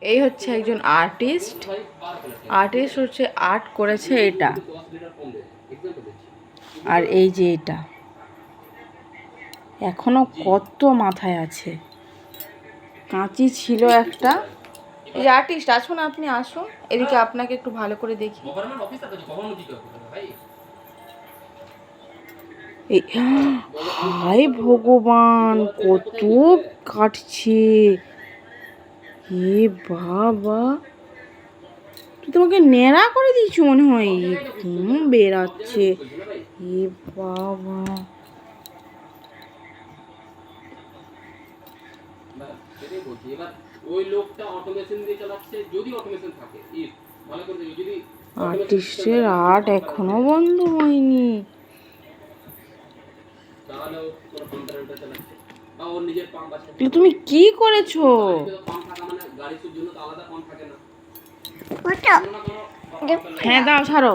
এই হচ্ছে একজন আর্টিস্ট। আর্টিস্ট হচ্ছে আর্ট করেছে এটা, আর এই যে এটা এখনো কত মাথায় আছে। কাঁচি ছিল একটা। এই যে আর্টিস্ট, আসুন, আপনি আসুন এদিকে, আপনাকে একটু ভালো করে দেখি। এই হায় ভগবান, কত কাটছে! এ বাবা, তুই তোমাকে ন্যাড়া করে দিয়েছি মনে হয়, ঘুম বেরাচ্ছে। এ বাবা, আর্টিস্টের আর্ট এখনো বন্ধ হয়নি। তুমি কি করেছো? হ্যাঁ দাও, ছাড়ো।